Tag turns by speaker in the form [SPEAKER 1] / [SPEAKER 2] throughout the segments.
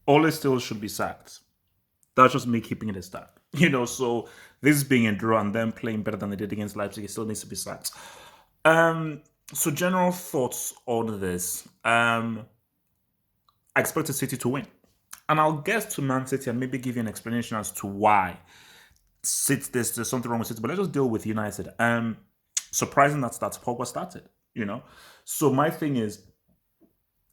[SPEAKER 1] Ole still should be sacked. That's just me keeping it a stat. So this being a draw and them playing better than they did against Leipzig, it still needs to be sacked. Um, so general thoughts on this. I expected City to win. And I'll get to Man City and maybe give you an explanation as to why there's something wrong with City. But let's just deal with United. Surprising that Pogba started, you know. So my thing is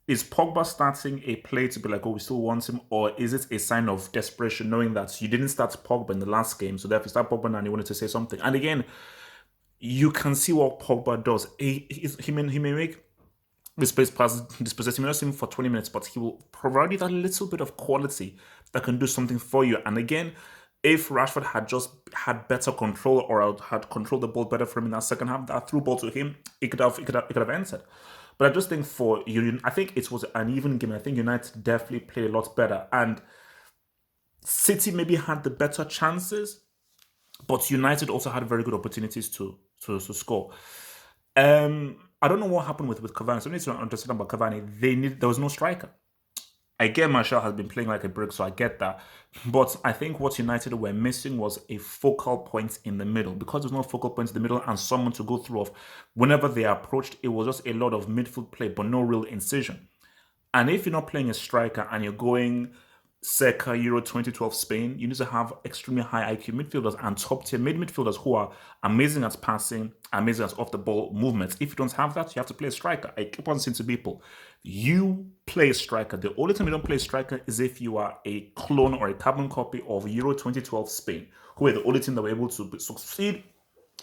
[SPEAKER 1] Pogba starting a play to be like, oh, we still want him, or is it a sign of desperation, knowing that you didn't start Pogba in the last game, so therefore you start Pogba now and you wanted to say something? And again, you can see what Pogba does. He may make displaced passes, dispossess him, not him for 20 minutes, but he will provide you that little bit of quality that can do something for you. And again, if Rashford had just had better control or had controlled the ball better for him in that second half, that through ball to him, it could have entered. But I just think for Union, I think it was an even game. I think United definitely played a lot better, and City maybe had the better chances, but United also had very good opportunities to score. I don't know what happened with Cavani. So I need to understand about Cavani. There was no striker. I get Martial has been playing like a brick, so I get that. But I think what United were missing was a focal point in the middle. Because there's no focal point in the middle and someone to go through of whenever they approached, it was just a lot of midfield play, but no real incision. And if you're not playing a striker and you're going circa Euro 2012 Spain, you need to have extremely high IQ midfielders and top tier midfielders who are amazing at passing, amazing at off the ball movements. If you don't have that, you have to play a striker. I keep on saying to people, you play a striker. The only time you don't play a striker is if you are a clone or a carbon copy of Euro 2012 Spain, who are the only team that were able to succeed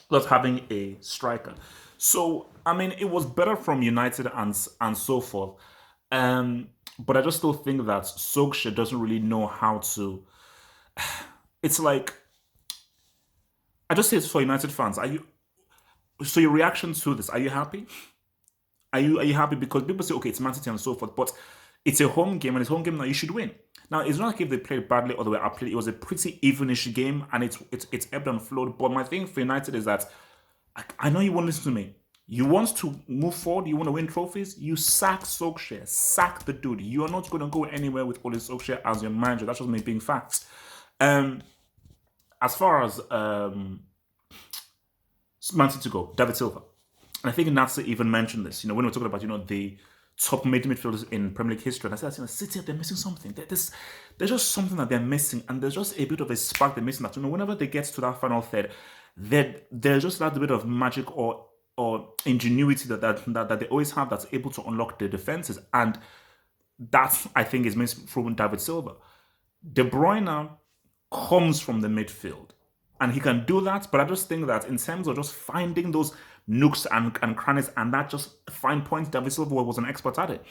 [SPEAKER 1] without having a striker. So, I mean, it was better from United and so forth. But I just still think that Solskjaer doesn't really know how to. It's like I just say it's for United fans. Are you so your reaction to this? Are you happy? Are you happy because people say okay, it's Man City and so forth, but it's a home game and it's a home game that you should win. Now it's not like if they played badly or they were outplayed. It was a pretty evenish game and it's ebbed and flowed. But my thing for United is that I know you won't listen to me. You want to move forward, you want to win trophies, you sack Solskjaer, sack the dude. You are not going to go anywhere with Ole Solskjaer as your manager. That's just me being facts. Um, as far as Man City to go, David Silva. And I think Natsa even mentioned this, when we're talking about, the top midfielders in Premier League history. And I said, City, they're missing something. There's just something that they're missing. And there's just a bit of a spark they're missing that, whenever they get to that final third, there's just that bit of magic or ingenuity that they always have that's able to unlock the defenses. And that, I think, is missing from David Silva. De Bruyne comes from the midfield. And he can do that, but I just think that in terms of just finding those nooks and crannies and that just fine points, David Silva was an expert at it.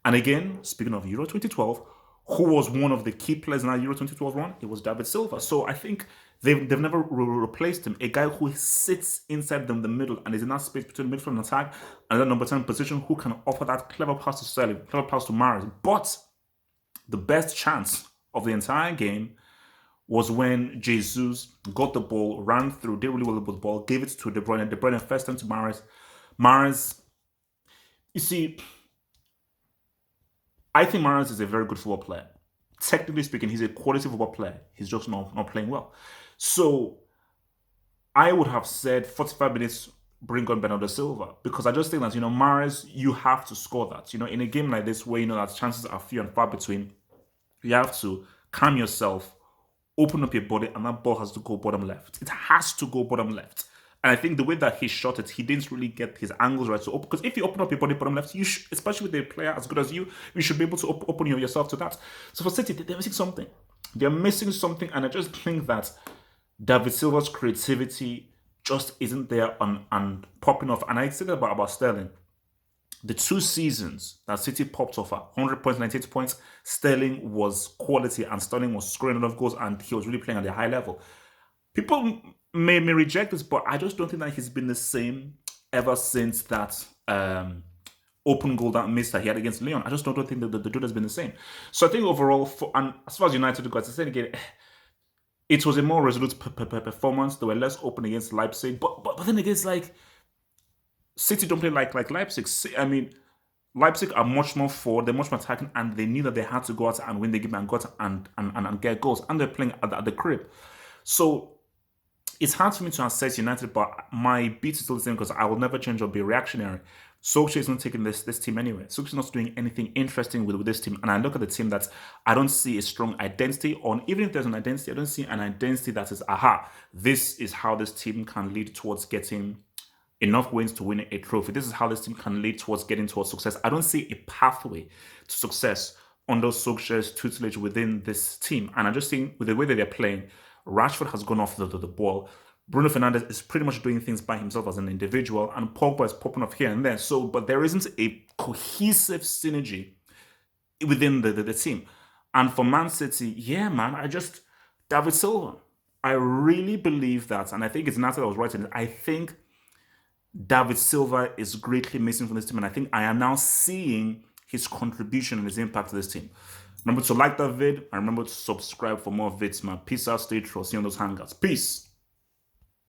[SPEAKER 1] And again, speaking of Euro 2012, who was one of the key players in that Euro 2012 run? It was David Silva. So I think they've never replaced him. A guy who sits inside them, the middle, and is in that space between midfield and attack, and that number 10 position who can offer that clever pass to Sterling, clever pass to Maris. But the best chance of the entire game was when Jesus got the ball, ran through, did really well with the ball, gave it to De Bruyne. De Bruyne first time to Maris. Maris, you see, I think Maris is a very good football player. Technically speaking, he's a quality football player. He's just not playing well. So I would have said 45 minutes, bring on Bernardo Silva, because I just think that, Maris, you have to score that. In a game like this where, that chances are few and far between, you have to calm yourself, open up your body, and that ball has to go bottom left. It has to go bottom left. And I think the way that he shot it, he didn't really get his angles right. So, because if you open up your body bottom left, especially with a player as good as you should be able to open yourself to that. So for City, they're missing something. They're missing something, and I just think that David Silva's creativity just isn't there and popping off. And I said about Sterling. The 2 seasons that City popped off at 100 points, 98 points, Sterling was quality and Sterling was scoring a lot of goals and he was really playing at a high level. People may reject this, but I just don't think that he's been the same ever since that open goal that missed that he had against Leon. I just don't think that the dude has been the same. So I think overall, and as far as United goes, I said again, it was a more resolute performance. They were less open against Leipzig, but then again, it's like City don't play like Leipzig. I mean, Leipzig are much more forward, they're much more attacking, and they knew that they had to go out and win the game and go out and get goals. And they're playing at the crib. So it's hard for me to assess United, but my beat is still the same because I will never change or be reactionary. Solskjaer is not taking this team anywhere. Solskjaer is not doing anything interesting with this team. And I look at the team that I don't see a strong identity on. Even if there's an identity, I don't see an identity that is, aha, this is how this team can lead towards getting enough wins to win a trophy. This is how this team can lead towards getting towards success. I don't see a pathway to success under Solskjaer's tutelage within this team. And I just think with the way that they're playing, Rashford has gone off the ball. Bruno Fernandes is pretty much doing things by himself as an individual, and Pogba is popping off here and there. So, but there isn't a cohesive synergy within the team. And for Man City, yeah, man, David Silva. I really believe that, and I think it's Nathan that was writing it. I think David Silva is greatly missing from this team, and I think I am now seeing his contribution and his impact to this team. Remember to like that vid, and remember to subscribe for more vids, man. Peace out, stay true. See you on those hangouts. Peace.